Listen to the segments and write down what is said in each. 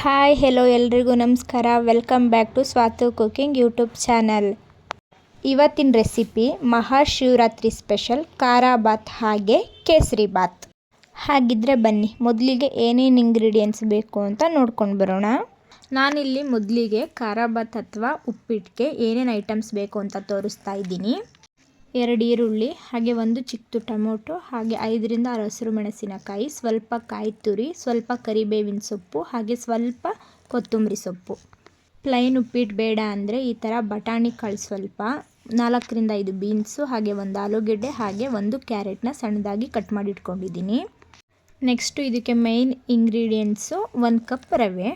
Hi hello ಎಲ್ರಿಗೂ ನಮಸ್ಕಾರ. Welcome back to Swathu cooking YouTube channel. ಇವತ್ತಿನ ರೆಸಿಪಿ ಮಹಾಶಿವರಾತ್ರಿ ಸ್ಪೆಷಲ್ ಖಾರ ಬಾತ್ ಹಾಗೆ ಕೇಸರಿ ಬಾತ್. ಹಾಗಿದ್ರೆ ಬನ್ನಿ ಮೊದಲಿಗೆ ಏನೇನು ಇಂಗ್ರೀಡಿಯೆಂಟ್ಸ್ ಬೇಕು ಅಂತ ನೋಡ್ಕೊಂಡು ಬರೋಣ. ನಾನಿಲ್ಲಿ ಮೊದಲಿಗೆ ಖಾರ ಬಾತ್ ಅಥವಾ ಉಪ್ಪಿಟ್ಟಿಗೆ ಏನೇನು ಐಟಮ್ಸ್ ಬೇಕು ಅಂತ ತೋರಿಸ್ತಾ ಇದ್ದೀನಿ. 2 ಈರುಳ್ಳಿ, ಹಾಗೆ 1 ಚಿಕ್ಕ ಟೊಮೊಟೊ, ಹಾಗೆ 5 ರಿಂದ 6 ಹಸಿರು ಮೆಣಸಿನಕಾಯಿ, ಸ್ವಲ್ಪ ಕಾಯಿ ತುರಿ, ಸ್ವಲ್ಪ ಕರಿಬೇವಿನ ಸೊಪ್ಪು, ಹಾಗೆ ಸ್ವಲ್ಪ ಕೊತ್ತಂಬರಿ ಸೊಪ್ಪು. ಪ್ಲೈನ್ ಉಪ್ಪಿಟ್ಟು ಬೇಡ ಅಂದರೆ ಈ ಥರ ಬಟಾಣಿ ಕಾಳು ಸ್ವಲ್ಪ, 4 ರಿಂದ 5 ಬೀನ್ಸು, ಹಾಗೆ 1 ಆಲೂಗೆಡ್ಡೆ, ಹಾಗೆ 1 ಕ್ಯಾರೆಟ್ನ ಸಣ್ಣದಾಗಿ ಕಟ್ ಮಾಡಿ ಇಟ್ಕೊಂಡಿದ್ದೀನಿ. ನೆಕ್ಸ್ಟು ಇದಕ್ಕೆ ಮೇಯ್ನ್ ಇಂಗ್ರೀಡಿಯೆಂಟ್ಸು 1 ಕಪ್ ರವೆ.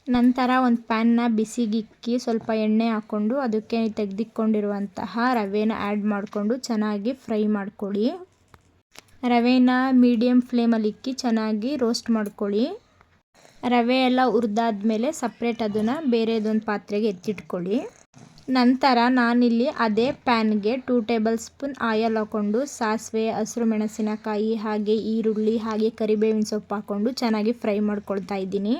ನಂತರ ಒಂದು ಪ್ಯಾನ್ನ ಬಿಸಿಗಿಕ್ಕಿ ಸ್ವಲ್ಪ ಎಣ್ಣೆ ಹಾಕ್ಕೊಂಡು ಅದಕ್ಕೆ ತೆಗೆದಿಟ್ಕೊಂಡಿರುವಂತಹ ರವೆನ ಆ್ಯಡ್ ಮಾಡಿಕೊಂಡು ಚೆನ್ನಾಗಿ ಫ್ರೈ ಮಾಡ್ಕೊಳ್ಳಿ. ರವೆನ ಮೀಡಿಯಮ್ ಫ್ಲೇಮಲ್ಲಿ ಇಕ್ಕಿ ಚೆನ್ನಾಗಿ ರೋಸ್ಟ್ ಮಾಡ್ಕೊಳ್ಳಿ. ರವೆ ಎಲ್ಲ ಹುರಿದಾದ್ಮೇಲೆ ಸಪ್ರೇಟ್ ಅದನ್ನು ಬೇರೆದೊಂದು ಪಾತ್ರೆಗೆ ಎತ್ತಿಟ್ಕೊಳ್ಳಿ. ನಂತರ ನಾನಿಲ್ಲಿ ಅದೇ ಪ್ಯಾನ್ಗೆ 2 ಟೇಬಲ್ ಸ್ಪೂನ್ ಆಯಿಲ್ ಹಾಕ್ಕೊಂಡು ಸಾಸಿವೆ, ಹಸಿರು ಮೆಣಸಿನಕಾಯಿ, ಹಾಗೆ ಈರುಳ್ಳಿ, ಹಾಗೆ ಕರಿಬೇವಿನ ಸೊಪ್ಪು ಹಾಕ್ಕೊಂಡು ಚೆನ್ನಾಗಿ ಫ್ರೈ ಮಾಡ್ಕೊಳ್ತಾ ಇದ್ದೀನಿ.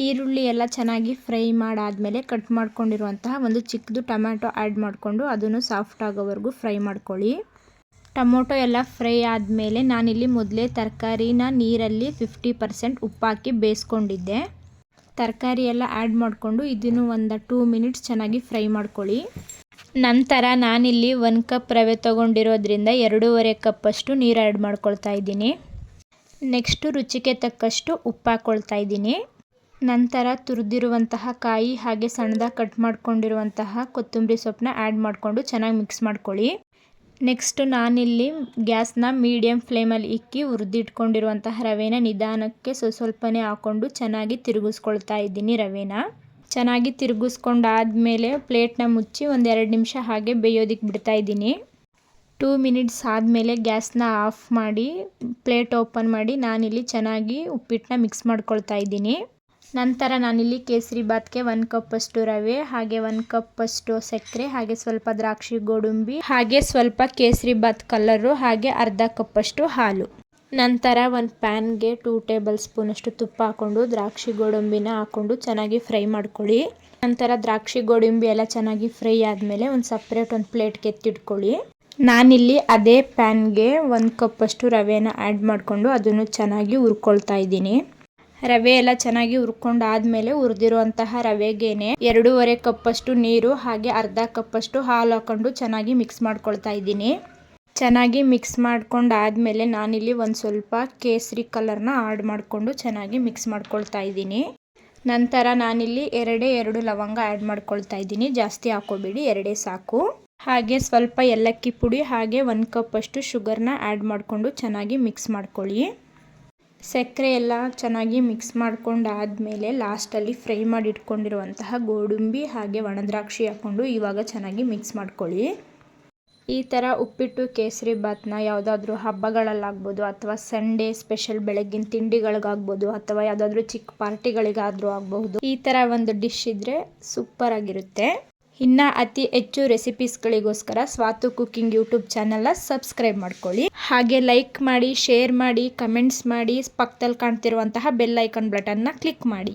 ಈರುಳ್ಳಿ ಎಲ್ಲ ಚೆನ್ನಾಗಿ ಫ್ರೈ ಮಾಡಾದಮೇಲೆ ಕಟ್ ಮಾಡ್ಕೊಂಡಿರುವಂತಹ 1 ಚಿಕ್ಕದು ಟೊಮ್ಯಾಟೊ ಆ್ಯಡ್ ಮಾಡಿಕೊಂಡು ಅದನ್ನು ಸಾಫ್ಟ್ ಆಗೋವರೆಗೂ ಫ್ರೈ ಮಾಡ್ಕೊಳ್ಳಿ. ಟೊಮೊಟೊ ಎಲ್ಲ ಫ್ರೈ ಆದಮೇಲೆ ನಾನಿಲ್ಲಿ ಮೊದಲೇ ತರಕಾರಿನ ನೀರಲ್ಲಿ 50% ಉಪ್ಪಾಕಿ ಬೇಯಿಸ್ಕೊಂಡಿದ್ದೆ. ತರಕಾರಿ ಎಲ್ಲ ಆ್ಯಡ್ ಮಾಡಿಕೊಂಡು ಇದನ್ನು ಒಂದು 2 ಮಿನಿಟ್ಸ್ ಚೆನ್ನಾಗಿ ಫ್ರೈ ಮಾಡ್ಕೊಳ್ಳಿ. ನಂತರ ನಾನಿಲ್ಲಿ 1 ಕಪ್ ರವೆ ತೊಗೊಂಡಿರೋದ್ರಿಂದ 2.5 ಕಪ್ಪಷ್ಟು ನೀರು ಆ್ಯಡ್ ಮಾಡ್ಕೊಳ್ತಾ ಇದ್ದೀನಿ. ನೆಕ್ಸ್ಟು ರುಚಿಗೆ ತಕ್ಕಷ್ಟು ಉಪ್ಪು ಹಾಕ್ಕೊಳ್ತಾ ಇದ್ದೀನಿ. ನಂತರ ತುರಿದಿರುವಂತಹ ಕಾಯಿ ಹಾಗೆ ಸಣ್ಣದಾಗಿ ಕಟ್ ಮಾಡ್ಕೊಂಡಿರುವಂತಹ ಕೊತ್ತಂಬರಿ ಸೊಪ್ಪನ್ನ ಆ್ಯಡ್ ಮಾಡಿಕೊಂಡು ಚೆನ್ನಾಗಿ ಮಿಕ್ಸ್ ಮಾಡ್ಕೊಳ್ಳಿ. ನೆಕ್ಸ್ಟು ನಾನಿಲ್ಲಿ ಗ್ಯಾಸ್ನ ಮೀಡಿಯಮ್ ಫ್ಲೇಮಲ್ಲಿ ಇಕ್ಕಿ ಹುರಿದಿಟ್ಕೊಂಡಿರುವಂತಹ ರವೆನ ನಿಧಾನಕ್ಕೆ ಸ್ವಲ್ಪನೇ ಹಾಕ್ಕೊಂಡು ಚೆನ್ನಾಗಿ ತಿರುಗಿಸ್ಕೊಳ್ತಾ ಇದ್ದೀನಿ. ರವೆನ ಚೆನ್ನಾಗಿ ತಿರುಗಿಸ್ಕೊಂಡಾದಮೇಲೆ ಪ್ಲೇಟ್ನ ಮುಚ್ಚಿ 1-2 ನಿಮಿಷ ಹಾಗೆ ಬೇಯೋದಕ್ಕೆ ಬಿಡ್ತಾ ಇದ್ದೀನಿ. 2 ಮಿನಿಟ್ಸ್ ಆದಮೇಲೆ ಗ್ಯಾಸ್ನ ಆಫ್ ಮಾಡಿ ಪ್ಲೇಟ್ ಓಪನ್ ಮಾಡಿ ನಾನಿಲ್ಲಿ ಚೆನ್ನಾಗಿ ಉಪ್ಪಿಟ್ಟನ್ನ ಮಿಕ್ಸ್ ಮಾಡ್ಕೊಳ್ತಾ ಇದ್ದೀನಿ. ನಂತರ ನಾನಿಲ್ಲಿ ಕೇಸರಿ ಬಾತ್ಗೆ 1 ಕಪ್ಪಷ್ಟು ರವೆ, ಹಾಗೆ 1 ಕಪ್ಪಷ್ಟು ಸಕ್ಕರೆ, ಹಾಗೆ ಸ್ವಲ್ಪ ದ್ರಾಕ್ಷಿ ಗೋಡಂಬಿ, ಹಾಗೆ ಸ್ವಲ್ಪ ಕೇಸರಿ ಬಾತ್ ಕಲರು, ಹಾಗೆ ಅರ್ಧ ಕಪ್ಪಷ್ಟು ಹಾಲು. ನಂತರ ಒಂದು ಪ್ಯಾನ್ಗೆ 2 ಟೇಬಲ್ ಸ್ಪೂನಷ್ಟು ತುಪ್ಪ ಹಾಕ್ಕೊಂಡು ದ್ರಾಕ್ಷಿ ಗೋಡಂಬಿನ ಹಾಕ್ಕೊಂಡು ಚೆನ್ನಾಗಿ ಫ್ರೈ ಮಾಡ್ಕೊಳ್ಳಿ. ನಂತರ ದ್ರಾಕ್ಷಿ ಗೋಡಂಬಿ ಎಲ್ಲ ಚೆನ್ನಾಗಿ ಫ್ರೈ ಆದಮೇಲೆ ಒಂದು ಪ್ಲೇಟ್ಗೆ ಎತ್ತಿಟ್ಕೊಳ್ಳಿ. ನಾನಿಲ್ಲಿ ಅದೇ ಪ್ಯಾನ್ಗೆ 1 ಕಪ್ಪಷ್ಟು ರವೆನ ಆ್ಯಡ್ ಮಾಡಿಕೊಂಡು ಅದನ್ನು ಚೆನ್ನಾಗಿ ಹುರ್ಕೊಳ್ತಾ ಇದ್ದೀನಿ. ರವೆ ಎಲ್ಲ ಚೆನ್ನಾಗಿ ಹುರ್ಕೊಂಡು ಆದಮೇಲೆ ಹುರಿದಿರುವಂತಹ ರವೆಗೇನೆ 2.5 ಕಪ್ಪಷ್ಟು ನೀರು, ಹಾಗೆ ಅರ್ಧ ಕಪ್ಪಷ್ಟು ಹಾಲು ಹಾಕ್ಕೊಂಡು ಚೆನ್ನಾಗಿ ಮಿಕ್ಸ್ ಮಾಡ್ಕೊಳ್ತಾ ಇದ್ದೀನಿ. ಚೆನ್ನಾಗಿ ಮಿಕ್ಸ್ ಮಾಡ್ಕೊಂಡು ಆದಮೇಲೆ ನಾನಿಲ್ಲಿ ಒಂದು ಸ್ವಲ್ಪ ಕೇಸರಿ ಕಲರ್ನ ಆ್ಯಡ್ ಮಾಡಿಕೊಂಡು ಚೆನ್ನಾಗಿ ಮಿಕ್ಸ್ ಮಾಡ್ಕೊಳ್ತಾ ಇದ್ದೀನಿ. ನಂತರ ನಾನಿಲ್ಲಿ 2 ಲವಂಗ ಆ್ಯಡ್ ಮಾಡ್ಕೊಳ್ತಾ ಇದ್ದೀನಿ. ಜಾಸ್ತಿ ಹಾಕೋಬೇಡಿ, 2 ಸಾಕು. ಹಾಗೆ ಸ್ವಲ್ಪ ಏಲಕ್ಕಿ ಪುಡಿ, ಹಾಗೆ 1 ಕಪ್ಪಷ್ಟು ಶುಗರ್ನ ಆ್ಯಡ್ ಮಾಡಿಕೊಂಡು ಚೆನ್ನಾಗಿ ಮಿಕ್ಸ್ ಮಾಡ್ಕೊಳ್ಳಿ. ಸಕ್ಕರೆ ಎಲ್ಲ ಚೆನ್ನಾಗಿ ಮಿಕ್ಸ್ ಮಾಡ್ಕೊಂಡಾದಮೇಲೆ ಲಾಸ್ಟಲ್ಲಿ ಫ್ರೈ ಮಾಡಿ ಇಟ್ಕೊಂಡಿರುವಂತಹ ಗೋಡಂಬಿ ಹಾಗೆ ಒಣದ್ರಾಕ್ಷಿ ಹಾಕ್ಕೊಂಡು ಇವಾಗ ಚೆನ್ನಾಗಿ ಮಿಕ್ಸ್ ಮಾಡ್ಕೊಳ್ಳಿ. ಈ ಥರ ಉಪ್ಪಿಟ್ಟು ಕೇಸರಿ ಬಾತ್ನ ಯಾವುದಾದ್ರೂ ಹಬ್ಬಗಳಲ್ಲಾಗ್ಬೋದು ಅಥವಾ ಸಂಡೇ ಸ್ಪೆಷಲ್ ಬೆಳಗ್ಗಿನ ತಿಂಡಿಗಳಿಗಾಗ್ಬೋದು ಅಥವಾ ಯಾವುದಾದ್ರೂ ಚಿಕ್ಕ ಪಾರ್ಟಿಗಳಿಗಾದರೂ ಆಗಬಹುದು. ಈ ಥರ ಒಂದು ಡಿಶ್ ಇದ್ದರೆ ಸೂಪರ್ ಆಗಿರುತ್ತೆ. ಇನ್ನು ಅತಿ ಹೆಚ್ಚು ರೆಸಿಪೀಸ್ಗಳಿಗೋಸ್ಕರ ಸ್ವಾತು ಕುಕಿಂಗ್ ಯೂಟ್ಯೂಬ್ ಚಾನಲ್ನ ಸಬ್ಸ್ಕ್ರೈಬ್ ಮಾಡ್ಕೊಳ್ಳಿ. ಹಾಗೆ ಲೈಕ್ ಮಾಡಿ, ಶೇರ್ ಮಾಡಿ, ಕಮೆಂಟ್ಸ್ ಮಾಡಿ, ಪಕ್ಕದಲ್ಲಿ ಕಾಣ್ತಿರುವಂತಹ ಬೆಲ್ ಐಕಾನ್ ಬಟನ್ನ ಕ್ಲಿಕ್ ಮಾಡಿ.